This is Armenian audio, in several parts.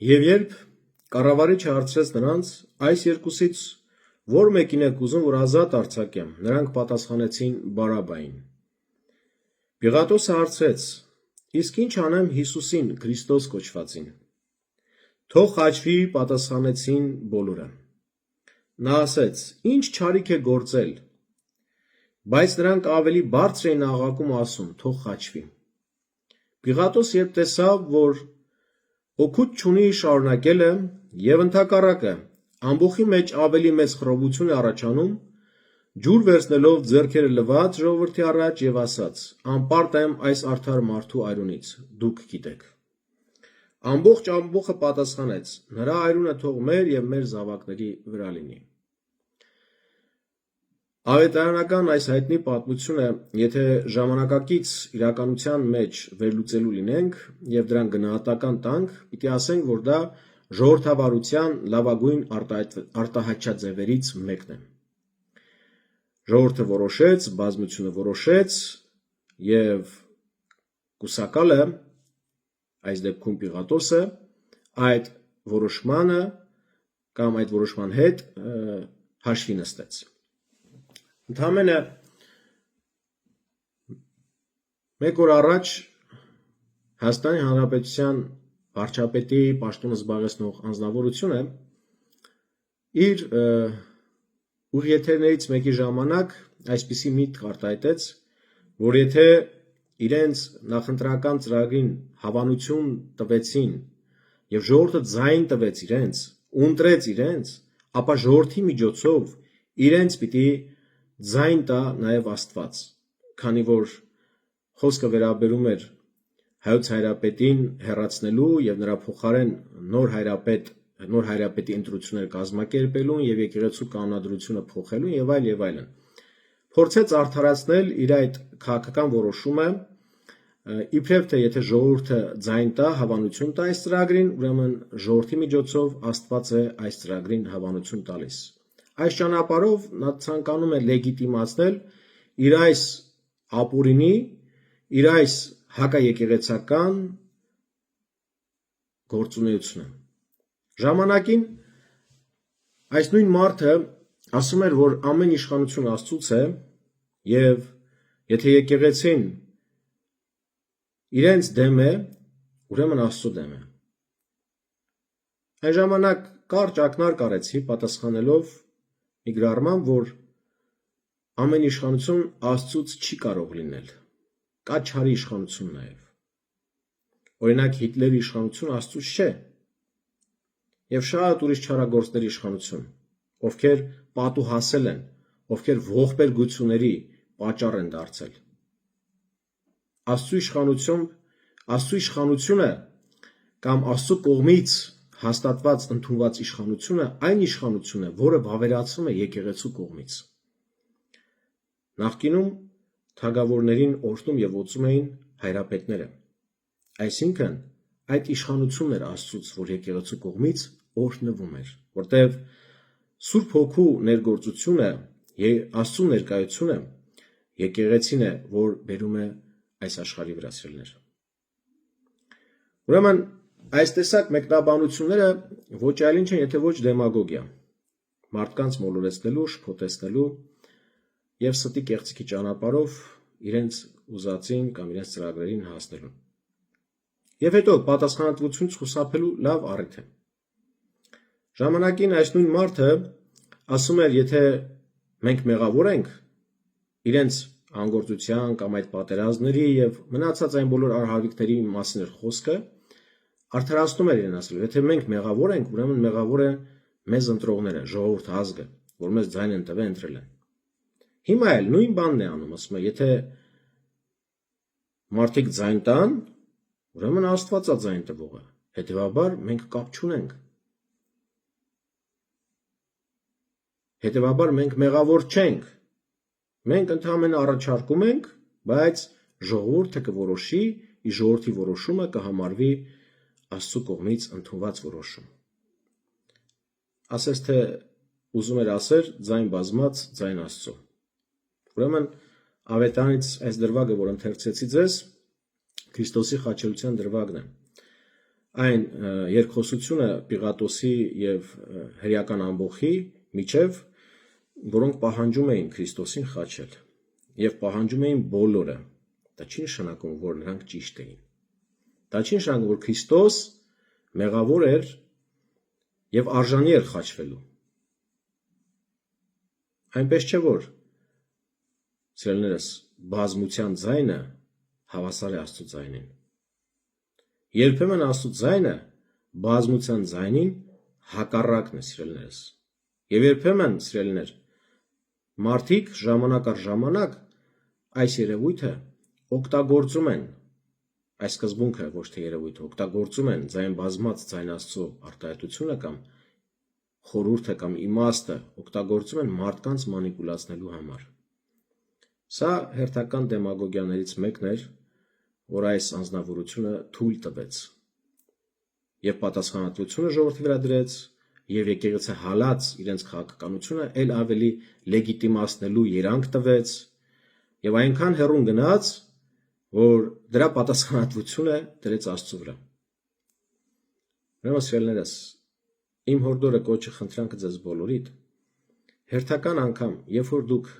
Եվ երբ կառավարիչը հարցրեց նրանց. այս երկուսից որ մեկին եք ուզում, որ ազատ արձակեմ, նրանք պատասխանեցին Բարաբային։ Պիղատոսը հարցրեց. իսկ ինչ անեմ Հիսուսին, Քրիստոս կոչվածին։ Թող խաչվի, պատասխանեցին բոլորը։ Նա ասեց. ինչ չարիք է գործել։ Բայց նրանք ավելի բարձր էին աղաղակում ասում. թող խաչվի։ Պիղատոս երբ տեսավ, որ օգուտ չունի շարունակել է, եւ ընդհակառակը ամբոխի մեջ ավելի մեծ խռովություն է առաջանում, ջուր վերցնելով ձեռքերը լված ժողովրդի առաջ եւ ասաց. անպարտ եմ այս արդար մարդու այրունից, դուք գիտեք։ Ամբոխը պատասխանեց. նրա այրունը թող մեր եւ մեր զավակների վրա լինի։ Ավետարանական այս հայտնի պատմությունը, եթե ժամանակակից իրականության մեջ վերլուծելու լինենք եւ դրան գնահատական տանք, պիտի ասենք, որ դա ժողովրդավարության լավագույն արտահայտչաձևերից մեկն է։ Ժողովուրդը որոշեց, բազմությունը որոշեց եւ կուսակալը, այս դեպքում Պիղատոսը, այդ որոշմանը կամ այդ որոշման հետ հաշվի նստեց։ Ընդամենը մեկ օր առաջ Հայաստանի Հանրապետության վարչապետի պաշտոնը զբաղեցնող անձնավորությունը իր ուղիեթերներից մեկի ժամանակ այսպիսի միտք արտահայտեց, որ եթե իրենց նախընտրական ծրագրին հավանություն տվեցին եւ ժողովուրդը ձայն տվեց իրենց, ունտրեց իրենց, ապա ժողովրդի միջոցով իրենց պիտի ձայն տա նաեւ Աստված, քանի որ խոսքը վերաբերում էր հայոց հայրապետին հեռացնելու եւ նրա փոխարեն նոր հայրապետի ընտրություններ կազմակերպելուն եւ եկեղեցու կանոնադրությունը փոխելուն եւ այլն։ Փորձեց արդարացնել իր այդ քաղաքական որոշումը, իբրև թե եթե ժողովուրդը ձայն տա, հավանություն տա այս ծրագրին, ուրեմն ժողովրդի միջոցով Աստված է այս ծրագրին հավանություն տալիս։ Այս ճանապարհով նա ցանկանում է լեգիտիմացնել իր այս ապօրինի, իր այս հակաեկեղեցական գործունեությունը։ Ժամանակին այս նույն մարդը ասում էր, որ ամեն իշխանություն Աստծուց է եւ եթե եկեղեցին իրենց դեմ է, ուրեմն Աստծո դեմ է։ Այն ժամանակ կարճ ակնարկ արեցի պատասխանելով մի գրառման, որ ամեն իշխանություն Աստծուց չի կարող լինել։ Կա չարի իշխանություն նաեւ։ Օրինակ Հիտլերի իշխանությունը Աստծուց չէ։ Եվ շատ ուրիշ չարագործների իշխանություն, ովքեր պատուհասել են, ովքեր ողբերգությունների պատճառ են դարձել։ Աստծո իշխանությունը կամ Աստծո կողմից հաստատված ընդունված իշխանությունը այն իշխանություն է, որը վավերացվում է եկեղեցու կողմից։ Նախկինում թագավորներին օրհնում եւ օծում էին հայրապետները։ Այսինքն այդ իշխանությունն էր Աստծուց, որ եկեղեցու կողմից օրհնվում էր, որտեղ Սուրբ Հոգու ներգործությունը եւ Աստծո ներկայությունը եկեղեցին է, որ բերում է այս աշխարհի վրա սիրելիներ։ Ուրեմն այս տեսակ մեկնաբանությունները ոչ այլ ինչ են, եթե ոչ դեմագոգիա, մարդկանց մոլորեցնելու, շփոթեցնելու եւ ստի կեղծիքի ճանապարհով իրենց ուզածին կամ իրենց ծրագրերին հասնելու։ Եվ հետո պատասխանատվությունից խուսափելու լավ առիթ է։ Ժամանակին այս նույն մարդը ասում էր, եթե մենք մեղավոր ենք իրենց անգործության կամ այդ պատերազմների եւ մնացած այն բոլոր արհավիրքների մասին էր խոսքը, արդարացնում էր իրեն ասել, եթե մենք մեղավոր ենք, ուրեմն մեղավոր է մեզ ընտրողները, ժողովուրդ ազգը, որ մեզ ձայն են տվել, ընտրել են։ Հիմա էլ նույն բանն է անում, ասում է, եթե մարդիկ ձայն տան, ուրեմն Աստվածա ձայն տվողը, հետեւաբար մենք կապ չունենք։ Հետևաբար մենք մեղավոր չենք։ Մենք ընդհանրապես առաջարկում ենք, բայց ժողովուրդը կորոշի, իր ժողովրդի որոշումը կհամարվի Աստծո կողմից ընդունված որոշում։ Ասես թե ուզում էր ասել ձայն բազմած ձայն Աստծո։ Ուրեմն ավետարանից այս դրվագը, որ ընթերցեցի ձեզ, Քրիստոսի խաչելության դրվագն է։ այն երկխոսությունը Պիղատոսի եւ հրեական ամբոխի միջև, որոնք պահանջում էին Քրիստոսին խաչել եւ պահանջում էին բոլորը։ Դա չի նշանակում, որ նրանք ճիշտ էին։ Դա չի նշանակում, որ Քրիստոս մեղավոր էր եւ արժանի էր խաչվելու։ Այնպես չէ, որ սիրելիներս, բազմության ձայնը հավասար է Աստծո ձայնին։ Երբեմն Աստծո ձայնը բազմության ձայնին հակառակն է, սիրելիներս։ Եվ երբեմն, սիրելիներ, մարդիկ ժամանակ առ ժամանակ այս երևույթը օգտագործում են, այս սկզբունքը ոչ թե երևույթը, օգտագործում են ձայն բազմած ձայն Աստծո արտահայտությունը կամ խորհուրդը կամ իմաստը օգտագործում են մարդկանց մանիպուլացնելու համար։ Սա հերթական դեմագոգիաներից մեկն էր, որ այս անձնավորությունը թույլ տվեց եւ պատասխանատվությունը ժողովրդի վրա դրեց եւ եկեղեցի հալած իրենց քաղաքականությունը ել ավելի լեգիտիմացնելու երանգ տվեց եւ այնքան հեռուն գնաց, որ դրա պատասխանատվությունը դրեց Աստծո վրա։ Ուրեմն սիրելիներս, իմ հորդորը կոչը խնդրանքը ձեզ բոլորիդ, հերթական անգամ, երբ որ դուք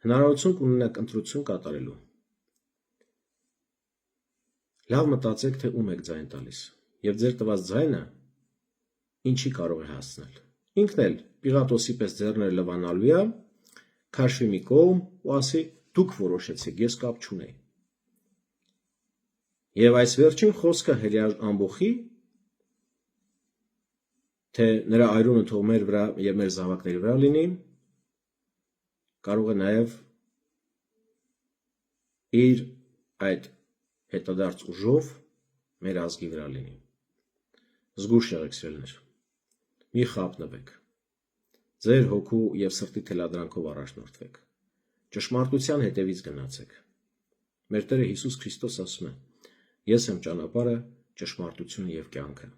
հնարավորություն կունենաք ընտրություն կատարելու, լավ մտածեք, թե ում եք ձայն տալիս եւ ձեր տված ձայնը ինչի կարող է հասցնել։ Ինքն էլ Պիղատոսի պես ձեռները լվանալու է, քաշվի մի կողմ ու ասի դուք որոշեցիք, ես կապ չունեի։ Եվ այս վերջին խոսքը հրեա ամբոխի, թե նրա այրունը թող մեր վրա եւ մեր զավակների վրա լինի, կարող է նաեւ իր այդ հետադարձ ուժով մեր ազգի վրա լինի։ Զգույշ եղեք, սիրելիներ, մի խաբնվեք, ձեր հոգու եւ սրտի թելադրանքով առաջնորդվեք, ճշմարտության հետևից գնացեք։ Մեր Տերը Հիսուս Քրիստոս ասում է. ես եմ ճանապարհը, ճշմարտությունը եւ կյանքը։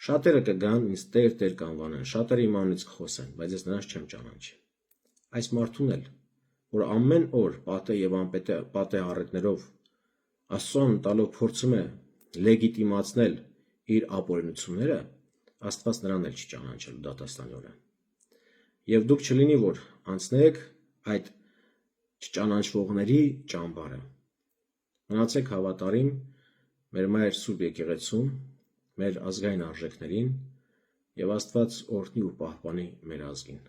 Շատերը կգան ինձ Տեր, Տեր կանվանեն, շատերը իմ անունից կխոսեն, բայց ես նրանց չեմ ճանաչի։ Այս մարդուն էլ, որ ամեն օր պատե եւ անպատե առիթներով Աստծուն տալով փորձում է լեգիտիմացնել իր ապօրինությունները, Աստված նրան էլ չի ճանաչելու դատաստանի օրը։ Եվ դուք չլինի, որ անցնեք այդ չճանաչվողների ճամբարը։ Մնացեք հավատարիմ մեր Մայր Սուրբ եկեղեցուն, մեր ազգային արժեքներին, եւ Աստված օրհնի ու պահպանի մեր ազգին։